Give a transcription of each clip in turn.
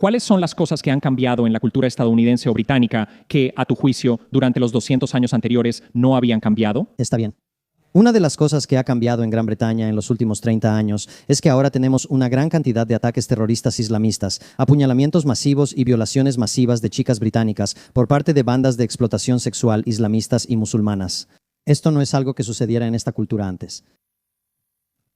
¿Cuáles son las cosas que han cambiado en la cultura estadounidense o británica que, a tu juicio, durante los 200 años anteriores no habían cambiado? Está bien. Una de las cosas que ha cambiado en Gran Bretaña en los últimos 30 años es que ahora tenemos una gran cantidad de ataques terroristas islamistas, apuñalamientos masivos y violaciones masivas de chicas británicas por parte de bandas de explotación sexual islamistas y musulmanas. Esto no es algo que sucediera en esta cultura antes.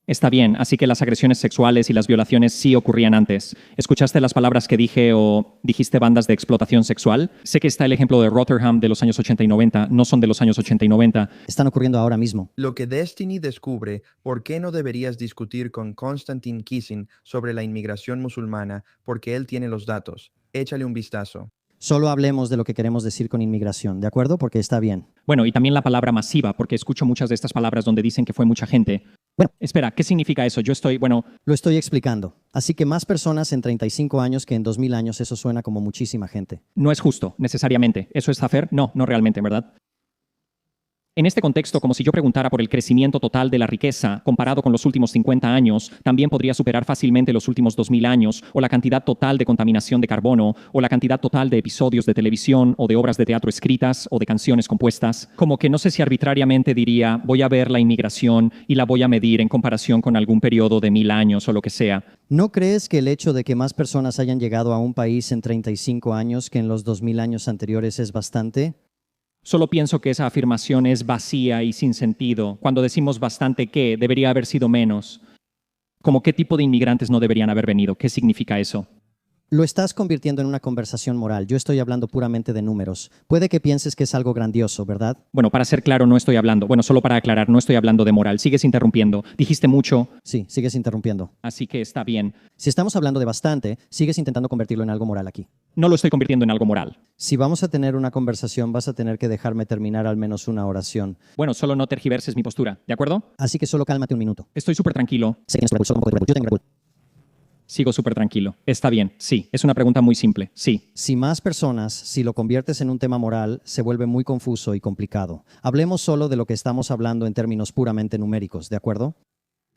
Está bien, así que las agresiones sexuales y las violaciones sí ocurrían antes. ¿Escuchaste las palabras que dije o dijiste bandas de explotación sexual? Sé que está el ejemplo de Rotherham de los años 80 y 90, no son de los años 80 y 90. Están ocurriendo ahora mismo. Lo que Destiny descubre, ¿por qué no deberías discutir con Konstantin Kissing sobre la inmigración musulmana? Porque él tiene los datos. Échale un vistazo. Solo hablemos de lo que queremos decir con inmigración, ¿de acuerdo? Porque está bien. Bueno, y también la palabra masiva, porque escucho muchas de estas palabras donde dicen que fue mucha gente. Bueno. Espera, ¿qué significa eso? Lo estoy explicando. Así que más personas en 35 años que en 2000 años, eso suena como muchísima gente. No es justo, necesariamente. ¿Eso está fair? No, no realmente, ¿verdad? En este contexto, como si yo preguntara por el crecimiento total de la riqueza comparado con los últimos 50 años, también podría superar fácilmente los últimos 2000 años, o la cantidad total de contaminación de carbono, o la cantidad total de episodios de televisión o de obras de teatro escritas o de canciones compuestas. Como que no sé si arbitrariamente diría, voy a ver la inmigración y la voy a medir en comparación con algún periodo de 1000 años o lo que sea. ¿No crees que el hecho de que más personas hayan llegado a un país en 35 años que en los 2000 años anteriores es bastante? Solo pienso que esa afirmación es vacía y sin sentido. Cuando decimos bastante, ¿qué? Debería haber sido menos. ¿Cómo qué tipo de inmigrantes no deberían haber venido? ¿Qué significa eso? Lo estás convirtiendo en una conversación moral. Yo estoy hablando puramente de números. Puede que pienses que es algo grandioso, ¿verdad? Bueno, para ser claro, no estoy hablando. Bueno, solo para aclarar, no estoy hablando de moral. Sigues interrumpiendo. Dijiste mucho. Sí, sigues interrumpiendo. Así que está bien. Si estamos hablando de bastante, sigues intentando convertirlo en algo moral aquí. No lo estoy convirtiendo en algo moral. Si vamos a tener una conversación, vas a tener que dejarme terminar al menos una oración. Bueno, solo no tergiverses mi postura, ¿de acuerdo? Así que solo cálmate un minuto. Estoy súper tranquilo. Sé que tienes Red Bull, solo un poco de Red Bull. Yo tengo Red Bull. Sigo súper tranquilo. Está bien, sí. Es una pregunta muy simple, sí. Si más personas, si lo conviertes en un tema moral, se vuelve muy confuso y complicado. Hablemos solo de lo que estamos hablando en términos puramente numéricos, ¿de acuerdo?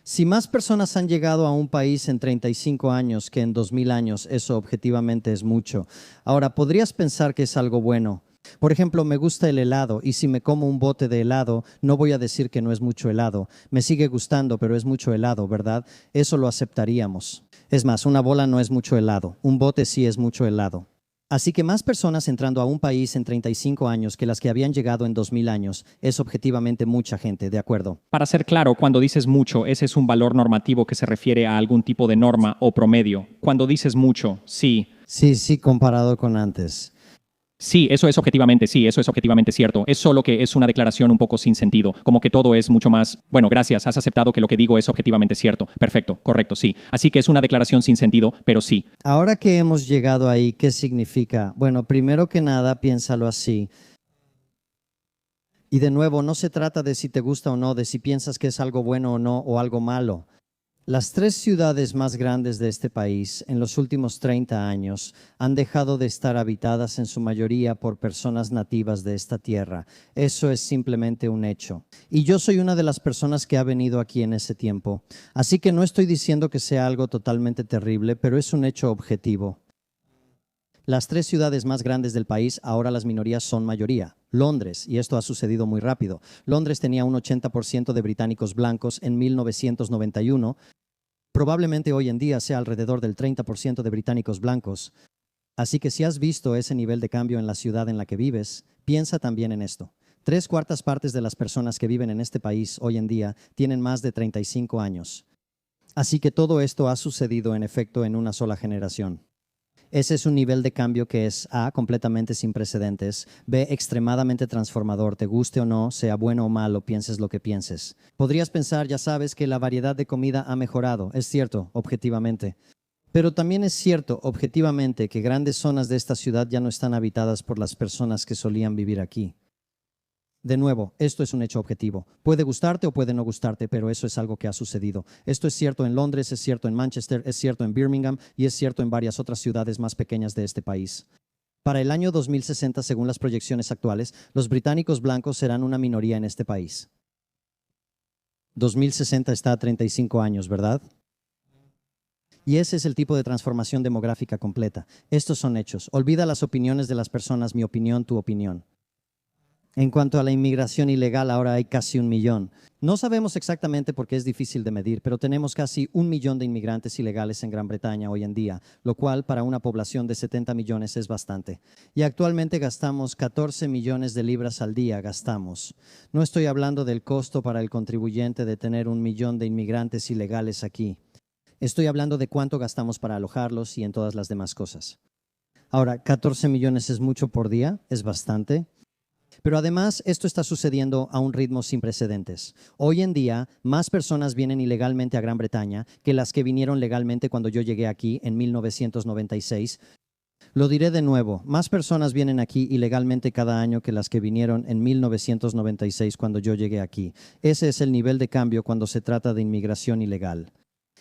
Si más personas han llegado a un país en 35 años que en 2000 años, eso objetivamente es mucho. Ahora, podrías pensar que es algo bueno. Por ejemplo, me gusta el helado y si me como un bote de helado, no voy a decir que no es mucho helado. Me sigue gustando, pero es mucho helado, ¿verdad? Eso lo aceptaríamos. Es más, una bola no es mucho helado. Un bote sí es mucho helado. Así que más personas entrando a un país en 35 años que las que habían llegado en 2000 años es objetivamente mucha gente, ¿de acuerdo? Para ser claro, cuando dices mucho, ese es un valor normativo que se refiere a algún tipo de norma o promedio. Cuando dices mucho, sí. Sí, comparado con antes. Sí, eso es objetivamente cierto. Es solo que es una declaración un poco sin sentido, como que todo es mucho más, bueno, gracias, has aceptado que lo que digo es objetivamente cierto. Perfecto, correcto, sí. Así que es una declaración sin sentido, pero sí. Ahora que hemos llegado ahí, ¿qué significa? Bueno, primero que nada, piénsalo así. Y de nuevo, no se trata de si te gusta o no, de si piensas que es algo bueno o no, o algo malo. Las 3 ciudades más grandes de este país en los últimos 30 años han dejado de estar habitadas en su mayoría por personas nativas de esta tierra. Eso es simplemente un hecho. Y yo soy una de las personas que ha venido aquí en ese tiempo. Así que no estoy diciendo que sea algo totalmente terrible, pero es un hecho objetivo. Las 3 ciudades más grandes del país, ahora las minorías son mayoría. Londres, y esto ha sucedido muy rápido. Londres tenía un 80% de británicos blancos en 1991. Probablemente hoy en día sea alrededor del 30% de británicos blancos. Así que si has visto ese nivel de cambio en la ciudad en la que vives, piensa también en esto. 3/4 partes de las personas que viven en este país hoy en día tienen más de 35 años. Así que todo esto ha sucedido en efecto en una sola generación. Ese es un nivel de cambio que es A, completamente sin precedentes, B, extremadamente transformador, te guste o no, sea bueno o malo, pienses lo que pienses. Podrías pensar, ya sabes, que la variedad de comida ha mejorado, es cierto, objetivamente. Pero también es cierto, objetivamente, que grandes zonas de esta ciudad ya no están habitadas por las personas que solían vivir aquí. De nuevo, esto es un hecho objetivo. Puede gustarte o puede no gustarte, pero eso es algo que ha sucedido. Esto es cierto en Londres, es cierto en Manchester, es cierto en Birmingham y es cierto en varias otras ciudades más pequeñas de este país. Para el año 2060, según las proyecciones actuales, los británicos blancos serán una minoría en este país. 2060 está a 35 años, ¿verdad? Y ese es el tipo de transformación demográfica completa. Estos son hechos. Olvida las opiniones de las personas, mi opinión, tu opinión. En cuanto a la inmigración ilegal, ahora hay casi 1 millón. No sabemos exactamente porque es difícil de medir, pero tenemos casi 1 millón de inmigrantes ilegales en Gran Bretaña hoy en día, lo cual para una población de 70 millones es bastante. Y actualmente gastamos 14 millones de libras al día, gastamos. No estoy hablando del costo para el contribuyente de tener 1 millón de inmigrantes ilegales aquí. Estoy hablando de cuánto gastamos para alojarlos y en todas las demás cosas. Ahora, 14 millones es mucho por día, es bastante. Pero además, esto está sucediendo a un ritmo sin precedentes. Hoy en día, más personas vienen ilegalmente a Gran Bretaña que las que vinieron legalmente cuando yo llegué aquí en 1996. Lo diré de nuevo, más personas vienen aquí ilegalmente cada año que las que vinieron en 1996 cuando yo llegué aquí. Ese es el nivel de cambio cuando se trata de inmigración ilegal.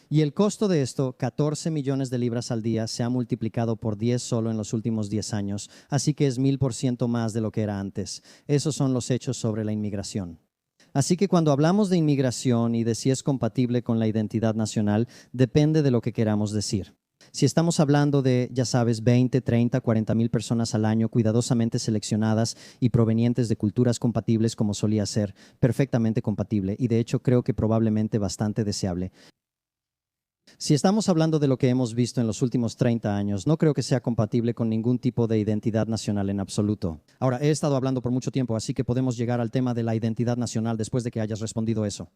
Y el costo de esto, 14 millones de libras al día, se ha multiplicado por 10 solo en los últimos 10 años, así que es 1000% más de lo que era antes. Esos son los hechos sobre la inmigración. Así que cuando hablamos de inmigración y de si es compatible con la identidad nacional, depende de lo que queramos decir. Si estamos hablando de, ya sabes, 20, 30, 40 mil personas al año cuidadosamente seleccionadas y provenientes de culturas compatibles como solía ser, perfectamente compatible y de hecho creo que probablemente bastante deseable. Si estamos hablando de lo que hemos visto en los últimos 30 años, no creo que sea compatible con ningún tipo de identidad nacional en absoluto. Ahora, he estado hablando por mucho tiempo, así que podemos llegar al tema de la identidad nacional después de que hayas respondido eso.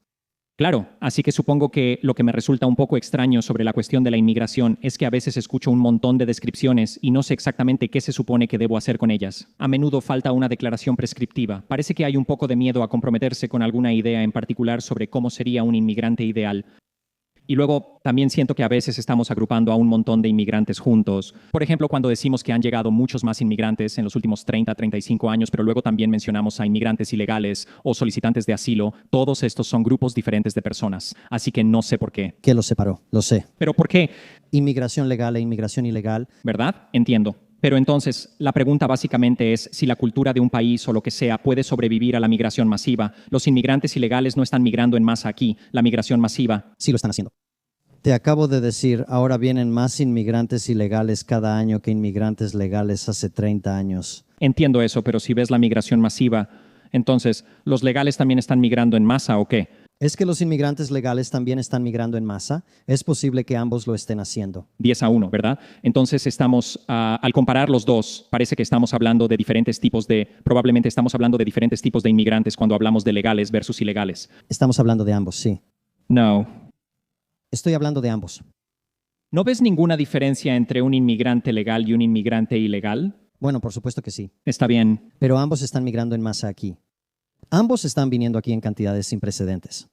Claro, así que supongo que lo que me resulta un poco extraño sobre la cuestión de la inmigración es que a veces escucho un montón de descripciones y no sé exactamente qué se supone que debo hacer con ellas. A menudo falta una declaración prescriptiva. Parece que hay un poco de miedo a comprometerse con alguna idea en particular sobre cómo sería un inmigrante ideal. Y luego también siento que a veces estamos agrupando a un montón de inmigrantes juntos. Por ejemplo, cuando decimos que han llegado muchos más inmigrantes en los últimos 30, 35 años, pero luego también mencionamos a inmigrantes ilegales o solicitantes de asilo, todos estos son grupos diferentes de personas. Así que no sé por qué. ¿Qué los separó? Lo sé. ¿Pero por qué? Inmigración legal e inmigración ilegal. ¿Verdad? Entiendo. Pero entonces, la pregunta básicamente es si la cultura de un país o lo que sea puede sobrevivir a la migración masiva. Los inmigrantes ilegales no están migrando en masa aquí. La migración masiva sí lo están haciendo. Te acabo de decir, ahora vienen más inmigrantes ilegales cada año que inmigrantes legales hace 30 años. Entiendo eso, pero si ves la migración masiva, entonces, ¿los legales también están migrando en masa o qué? ¿Es que los inmigrantes legales también están migrando en masa? Es posible que ambos lo estén haciendo. 10-1, ¿verdad? Entonces al comparar los dos, parece que estamos hablando de probablemente estamos hablando de diferentes tipos de inmigrantes cuando hablamos de legales versus ilegales. Estamos hablando de ambos, sí. No. Estoy hablando de ambos. ¿No ves ninguna diferencia entre un inmigrante legal y un inmigrante ilegal? Bueno, por supuesto que sí. Está bien. Pero ambos están migrando en masa aquí. Ambos están viniendo aquí en cantidades sin precedentes.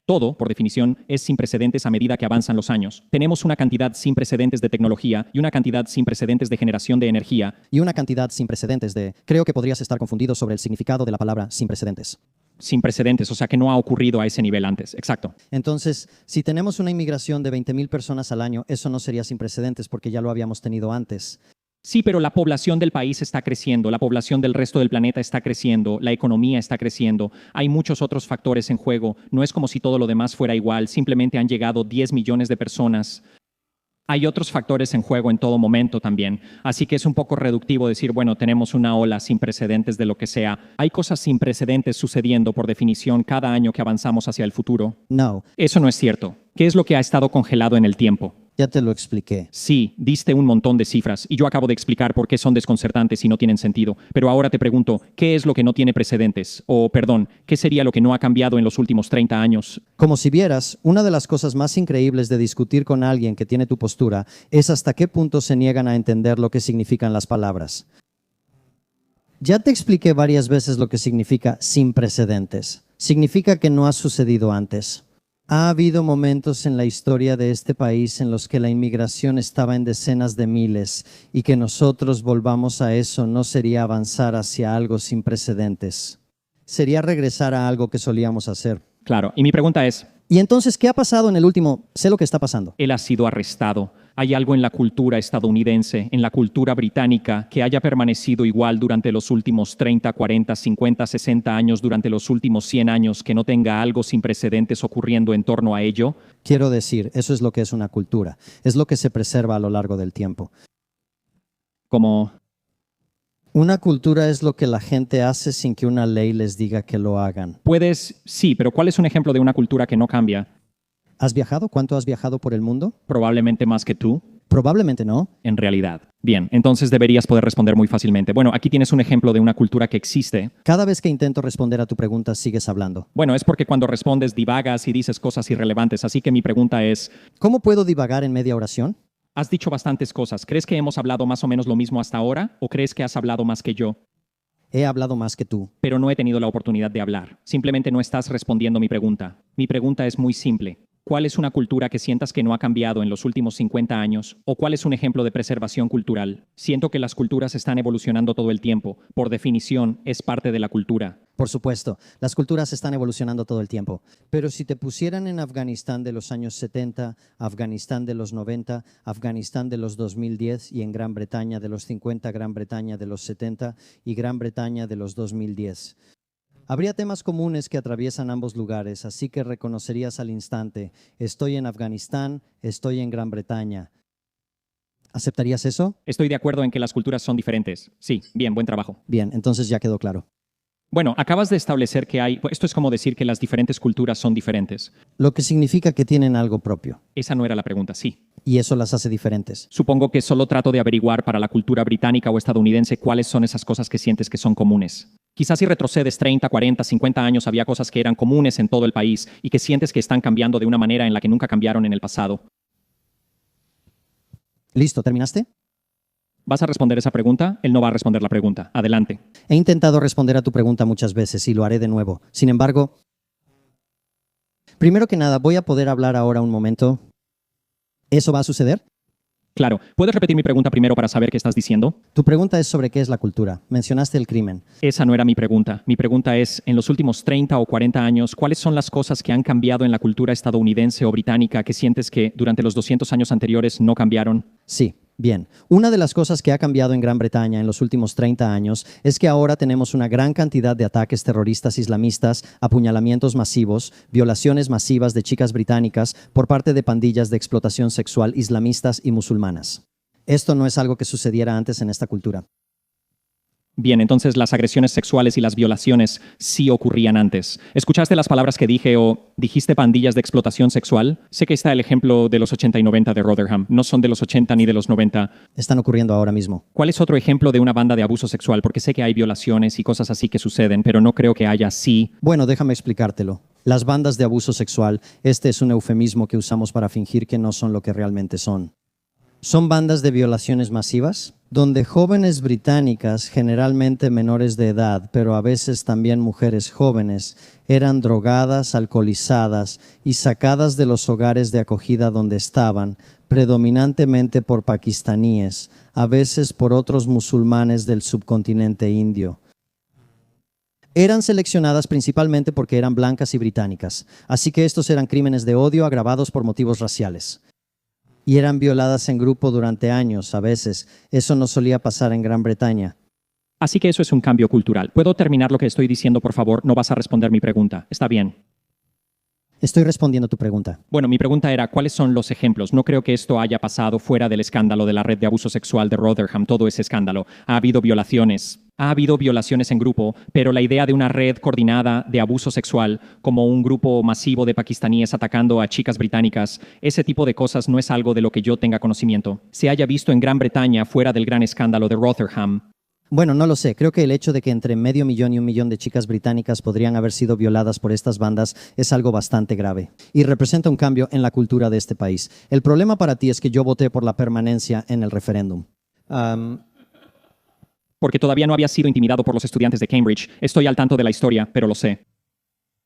Todo, por definición, es sin precedentes a medida que avanzan los años. Tenemos una cantidad sin precedentes de tecnología y una cantidad sin precedentes de generación de energía. Y una cantidad sin precedentes de... Creo que podrías estar confundido sobre el significado de la palabra sin precedentes. Sin precedentes, o sea que no ha ocurrido a ese nivel antes. Exacto. Entonces, si tenemos una inmigración de 20,000 personas al año, eso no sería sin precedentes porque ya lo habíamos tenido antes. Sí, pero la población del país está creciendo, la población del resto del planeta está creciendo, la economía está creciendo, hay muchos otros factores en juego. No es como si todo lo demás fuera igual, simplemente han llegado 10 millones de personas. Hay otros factores en juego en todo momento también, así que es un poco reductivo decir, bueno, tenemos una ola sin precedentes de lo que sea. Hay cosas sin precedentes sucediendo por definición cada año que avanzamos hacia el futuro. No. Eso no es cierto. ¿Qué es lo que ha estado congelado en el tiempo? Ya te lo expliqué. Sí, diste un montón de cifras y yo acabo de explicar por qué son desconcertantes y no tienen sentido. Pero ahora te pregunto, ¿qué es lo que no tiene precedentes? O, perdón, ¿qué sería lo que no ha cambiado en los últimos 30 años? Como si vieras, una de las cosas más increíbles de discutir con alguien que tiene tu postura es hasta qué punto se niegan a entender lo que significan las palabras. Ya te expliqué varias veces lo que significa sin precedentes. Significa que no ha sucedido antes. Ha habido momentos en la historia de este país en los que la inmigración estaba en decenas de miles y que nosotros volvamos a eso no sería avanzar hacia algo sin precedentes. Sería regresar a algo que solíamos hacer. Claro, y mi pregunta es... ¿Y entonces qué ha pasado en el último? Sé lo que está pasando. Él ha sido arrestado. ¿Hay algo en la cultura estadounidense, en la cultura británica, que haya permanecido igual durante los últimos 30, 40, 50, 60 años, durante los últimos 100 años, que no tenga algo sin precedentes ocurriendo en torno a ello? Quiero decir, eso es lo que es una cultura. Es lo que se preserva a lo largo del tiempo. Como, Una cultura es lo que la gente hace sin que una ley les diga que lo hagan. sí, pero ¿cuál es un ejemplo de una cultura que no cambia? ¿Has viajado? ¿Cuánto has viajado por el mundo? Probablemente más que tú, Probablemente no. en realidad. Bien, entonces deberías poder responder muy fácilmente. Bueno, aquí tienes un ejemplo de una cultura que existe. Cada vez que intento responder a tu pregunta, sigues hablando. Bueno, es porque cuando respondes divagas y dices cosas irrelevantes, así que mi pregunta es, ¿Cómo puedo divagar en media oración? has dicho bastantes cosas. ¿Crees que hemos hablado más o menos lo mismo hasta ahora o crees que has hablado más que yo? He hablado más que tú. Pero no he tenido la oportunidad de hablar. Simplemente no estás respondiendo mi pregunta. Mi pregunta es muy simple. ¿Cuál es una cultura que sientas que no ha cambiado en los últimos 50 años? ¿O cuál es un ejemplo de preservación cultural? Siento que las culturas están evolucionando todo el tiempo. Por definición, es parte de la cultura. Por supuesto, las culturas están evolucionando todo el tiempo. Pero si te pusieran en Afganistán de los años 70, Afganistán de los 90, Afganistán de los 2010 y en Gran Bretaña de los 50, Gran Bretaña de los 70 y Gran Bretaña de los 2010. Habría temas comunes que atraviesan ambos lugares, así que reconocerías al instante, estoy en Afganistán, estoy en Gran Bretaña. ¿Aceptarías eso? Estoy de acuerdo en que las culturas son diferentes. Sí, bien, buen trabajo. Bien, entonces ya quedó claro. Bueno, acabas de establecer que esto es como decir que las diferentes culturas son diferentes. Lo que significa que tienen algo propio, Esa no era la pregunta, sí. y eso las hace diferentes. Supongo que solo trato de averiguar para la cultura británica o estadounidense cuáles son esas cosas que sientes que son comunes. Quizás si retrocedes 30, 40, 50 años había cosas que eran comunes en todo el país y que sientes que están cambiando de una manera en la que nunca cambiaron en el pasado. ¿Listo? ¿Terminaste? ¿Vas a responder esa pregunta? Él no va a responder la pregunta. Adelante. He intentado responder a tu pregunta muchas veces y lo haré de nuevo. Sin embargo, primero que nada, ¿voy a poder hablar ahora un momento? ¿Eso va a suceder? Claro. ¿Puedes repetir mi pregunta primero para saber qué estás diciendo? Tu pregunta es sobre qué es la cultura. Mencionaste el crimen. Esa no era mi pregunta. Mi pregunta es, en los últimos 30 o 40 años, ¿cuáles son las cosas que han cambiado en la cultura estadounidense o británica que sientes que durante los 200 años anteriores no cambiaron? Sí, bien. Una de las cosas que ha cambiado en Gran Bretaña en los últimos 30 años es que ahora tenemos una gran cantidad de ataques terroristas islamistas, apuñalamientos masivos, violaciones masivas de chicas británicas por parte de pandillas de explotación sexual islamistas y musulmanas. Esto no es algo que sucediera antes en esta cultura. Bien, entonces las agresiones sexuales y las violaciones sí ocurrían antes. ¿Escuchaste las palabras que dije o dijiste pandillas de explotación sexual? Sé que está el ejemplo de los 80 y 90 de Rotherham. No son de los 80 ni de los 90. Están ocurriendo ahora mismo. ¿Cuál es otro ejemplo de una banda de abuso sexual? Porque sé que hay violaciones y cosas así que suceden, pero no creo que haya sí. Bueno, déjame explicártelo. Las bandas de abuso sexual, este es un eufemismo que usamos para fingir que no son lo que realmente son. Son bandas de violaciones masivas, donde jóvenes británicas, generalmente menores de edad, pero a veces también mujeres jóvenes, eran drogadas, alcoholizadas y sacadas de los hogares de acogida donde estaban, predominantemente por pakistaníes, a veces por otros musulmanes del subcontinente indio. Eran seleccionadas principalmente porque eran blancas y británicas, así que estos eran crímenes de odio agravados por motivos raciales. Y eran violadas en grupo durante años, a veces. Eso no solía pasar en Gran Bretaña. Así que eso es un cambio cultural. ¿Puedo terminar lo que estoy diciendo, por favor? No vas a responder mi pregunta. Está bien. Estoy respondiendo tu pregunta. Bueno, mi pregunta era, ¿cuáles son los ejemplos? No creo que esto haya pasado fuera del escándalo de la red de abuso sexual de Rotherham, todo ese escándalo. Ha habido violaciones en grupo, pero la idea de una red coordinada de abuso sexual, como un grupo masivo de pakistaníes atacando a chicas británicas, ese tipo de cosas no es algo de lo que yo tenga conocimiento. Se haya visto en Gran Bretaña fuera del gran escándalo de Rotherham. Bueno, no lo sé. Creo que el hecho de que entre 500,000 y 1,000,000 de chicas británicas podrían haber sido violadas por estas bandas es algo bastante grave y representa un cambio en la cultura de este país. El problema para ti es que yo voté por la permanencia en el referéndum. Porque todavía no había sido intimidado por los estudiantes de Cambridge. Estoy al tanto de la historia, pero lo sé.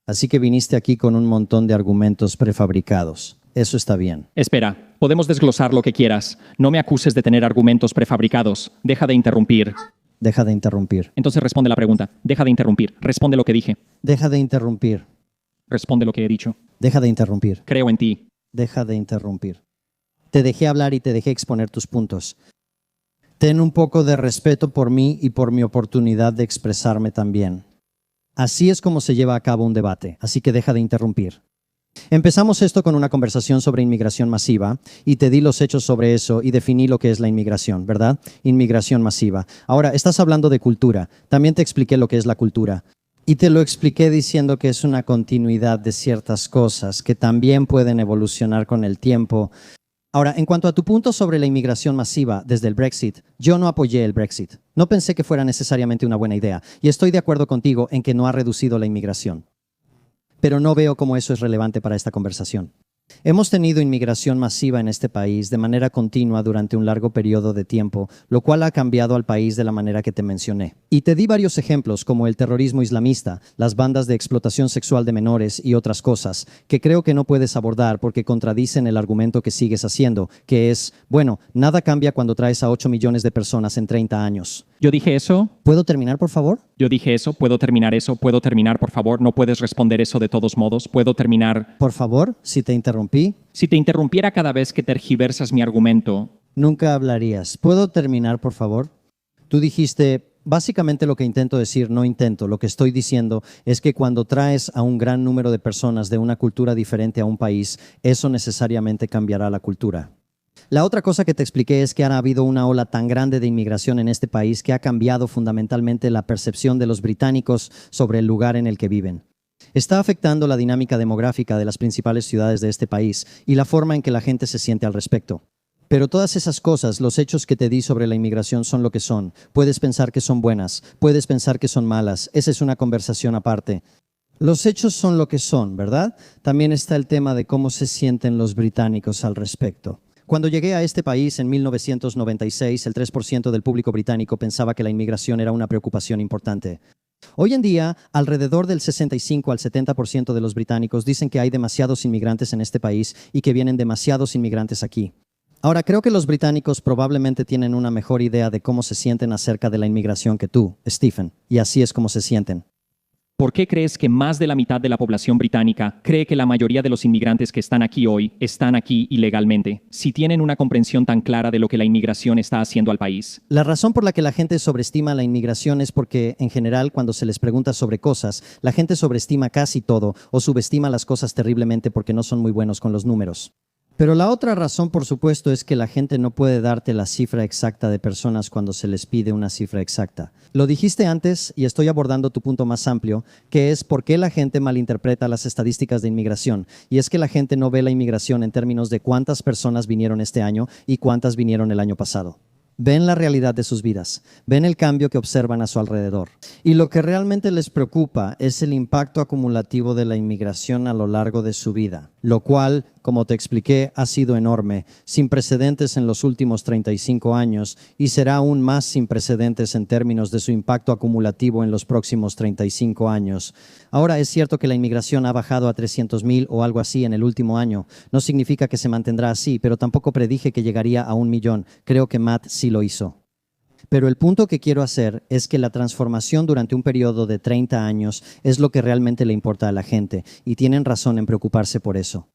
Así que viniste aquí con un montón de argumentos prefabricados. Eso está bien. Espera, podemos desglosar lo que quieras. No me acuses de tener argumentos prefabricados. Deja de interrumpir. Deja de interrumpir. Entonces responde la pregunta. Deja de interrumpir. Responde lo que dije. Deja de interrumpir. Responde lo que he dicho. Deja de interrumpir. Creo en ti. Deja de interrumpir. Te dejé hablar y te dejé exponer tus puntos. Ten un poco de respeto por mí y por mi oportunidad de expresarme también. Así es como se lleva a cabo un debate, así que deja de interrumpir. Empezamos esto con una conversación sobre inmigración masiva y te di los hechos sobre eso y definí lo que es la inmigración, ¿verdad? Inmigración masiva. Ahora, estás hablando de cultura. También te expliqué lo que es la cultura. Y te lo expliqué diciendo que es una continuidad de ciertas cosas que también pueden evolucionar con el tiempo. Ahora, en cuanto a tu punto sobre la inmigración masiva desde el Brexit, yo no apoyé el Brexit. No pensé que fuera necesariamente una buena idea y estoy de acuerdo contigo en que no ha reducido la inmigración. Pero no veo cómo eso es relevante para esta conversación. Hemos tenido inmigración masiva en este país de manera continua durante un largo periodo de tiempo, lo cual ha cambiado al país de la manera que te mencioné. Y te di varios ejemplos como el terrorismo islamista, las bandas de explotación sexual de menores y otras cosas, que creo que no puedes abordar porque contradicen el argumento que sigues haciendo, que es, bueno, nada cambia cuando traes a 8 millones de personas en 30 años. Yo dije eso, ¿Puedo terminar, por favor? yo dije eso, puedo terminar eso, puedo terminar, por favor, no puedes responder eso de todos modos, puedo terminar. Por favor, si te interrumpí, Si te interrumpiera cada vez que tergiversas mi argumento, nunca hablarías. ¿Puedo terminar, por favor? Tú dijiste, básicamente lo que intento decir, no intento, lo que estoy diciendo es que cuando traes a un gran número de personas de una cultura diferente a un país, eso necesariamente cambiará la cultura. La otra cosa que te expliqué es que ha habido una ola tan grande de inmigración en este país que ha cambiado fundamentalmente la percepción de los británicos sobre el lugar en el que viven. Está afectando la dinámica demográfica de las principales ciudades de este país y la forma en que la gente se siente al respecto. Pero todas esas cosas, los hechos que te di sobre la inmigración son lo que son. Puedes pensar que son buenas, puedes pensar que son malas. Esa es una conversación aparte. Los hechos son lo que son, ¿verdad? También está el tema de cómo se sienten los británicos al respecto. Cuando llegué a este país en 1996, el 3% del público británico pensaba que la inmigración era una preocupación importante. Hoy en día, alrededor del 65 al 70% de los británicos dicen que hay demasiados inmigrantes en este país y que vienen demasiados inmigrantes aquí. Ahora, creo que los británicos probablemente tienen una mejor idea de cómo se sienten acerca de la inmigración que tú, Stephen, y así es como se sienten. ¿por qué crees que más de la mitad de la población británica cree que la mayoría de los inmigrantes que están aquí hoy están aquí ilegalmente, si tienen una comprensión tan clara de lo que la inmigración está haciendo al país? La razón por la que la gente sobreestima la inmigración es porque, en general, cuando se les pregunta sobre cosas, la gente sobreestima casi todo o subestima las cosas terriblemente porque no son muy buenos con los números. Pero la otra razón, por supuesto, es que la gente no puede darte la cifra exacta de personas cuando se les pide una cifra exacta. Lo dijiste antes y estoy abordando tu punto más amplio, que es por qué la gente malinterpreta las estadísticas de inmigración. Y es que la gente no ve la inmigración en términos de cuántas personas vinieron este año y cuántas vinieron el año pasado. Ven la realidad de sus vidas, ven el cambio que observan a su alrededor. Y lo que realmente les preocupa es el impacto acumulativo de la inmigración a lo largo de su vida, lo cual, como te expliqué, ha sido enorme, sin precedentes en los últimos 35 años y será aún más sin precedentes en términos de su impacto acumulativo en los próximos 35 años. Ahora, es cierto que la inmigración ha bajado a 300,000 o algo así en el último año. No significa que se mantendrá así, pero tampoco predije que llegaría a 1,000,000. Creo que Matt sí lo hizo. Pero el punto que quiero hacer es que la transformación durante un periodo de 30 años es lo que realmente le importa a la gente y tienen razón en preocuparse por eso.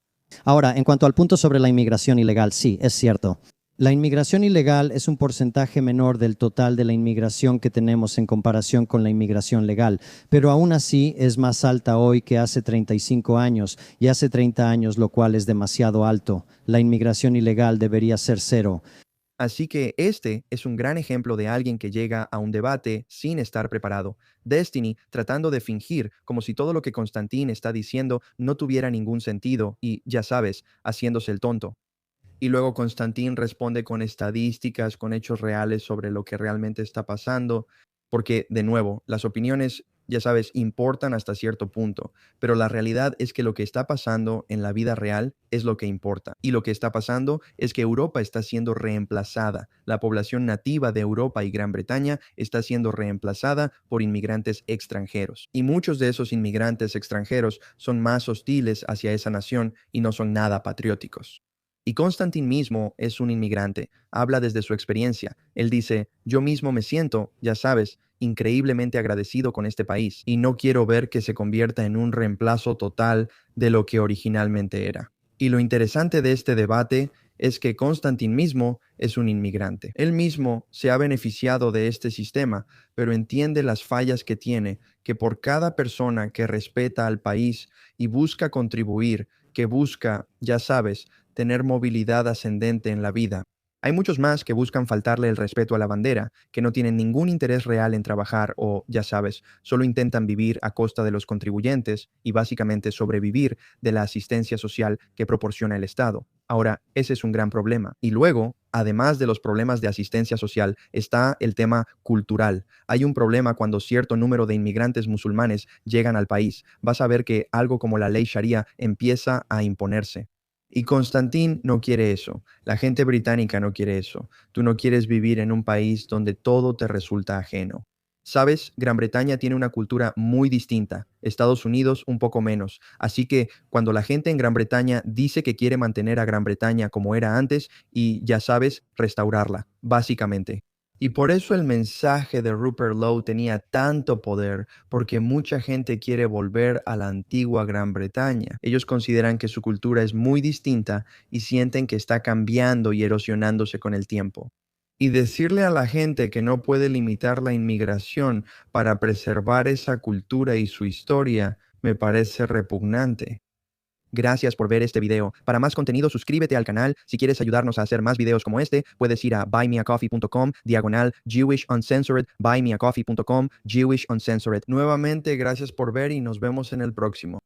Ahora, en cuanto al punto sobre la inmigración ilegal, sí, es cierto. La inmigración ilegal es un porcentaje menor del total de la inmigración que tenemos en comparación con la inmigración legal, pero aún así es más alta hoy que hace 35 años y hace 30 años, lo cual es demasiado alto. La inmigración ilegal debería ser cero. Así que este es un gran ejemplo de alguien que llega a un debate sin estar preparado. Destiny tratando de fingir como si todo lo que Constantin está diciendo no tuviera ningún sentido y, ya sabes, haciéndose el tonto. Y luego Constantin responde con estadísticas, con hechos reales sobre lo que realmente está pasando, porque, de nuevo, las opiniones, ya sabes, importan hasta cierto punto, pero la realidad es que lo que está pasando en la vida real es lo que importa. Y lo que está pasando es que Europa está siendo reemplazada. La población nativa de Europa y Gran Bretaña está siendo reemplazada por inmigrantes extranjeros. Y muchos de esos inmigrantes extranjeros son más hostiles hacia esa nación y no son nada patrióticos. Y Constantin mismo es un inmigrante, habla desde su experiencia. Él dice, yo mismo me siento, ya sabes, increíblemente agradecido con este país y no quiero ver que se convierta en un reemplazo total de lo que originalmente era. Y lo interesante de este debate es que Constantin mismo es un inmigrante. Él mismo se ha beneficiado de este sistema, pero entiende las fallas que tiene, que por cada persona que respeta al país y busca contribuir, que busca, ya sabes, tener movilidad ascendente en la vida. Hay muchos más que buscan faltarle el respeto a la bandera, que no tienen ningún interés real en trabajar o, ya sabes, solo intentan vivir a costa de los contribuyentes y básicamente sobrevivir de la asistencia social que proporciona el Estado. Ahora, ese es un gran problema. Y luego, además de los problemas de asistencia social, está el tema cultural. Hay un problema cuando cierto número de inmigrantes musulmanes llegan al país. Vas a ver que algo como la ley Sharia empieza a imponerse. Y Constantín no quiere eso. La gente británica no quiere eso. Tú no quieres vivir en un país donde todo te resulta ajeno. Sabes, Gran Bretaña tiene una cultura muy distinta, Estados Unidos un poco menos. Así que cuando la gente en Gran Bretaña dice que quiere mantener a Gran Bretaña como era antes y, ya sabes, restaurarla, básicamente. Y por eso el mensaje de Rupert Lowe tenía tanto poder, porque mucha gente quiere volver a la antigua Gran Bretaña. Ellos consideran que su cultura es muy distinta y sienten que está cambiando y erosionándose con el tiempo. Y decirle a la gente que no puede limitar la inmigración para preservar esa cultura y su historia me parece repugnante. Gracias por ver este video. Para más contenido, suscríbete al canal. Si quieres ayudarnos a hacer más videos como este, puedes ir a buymeacoffee.com/Jewish Uncensored, buymeacoffee.com/Jewish Uncensored. Nuevamente, gracias por ver y nos vemos en el próximo.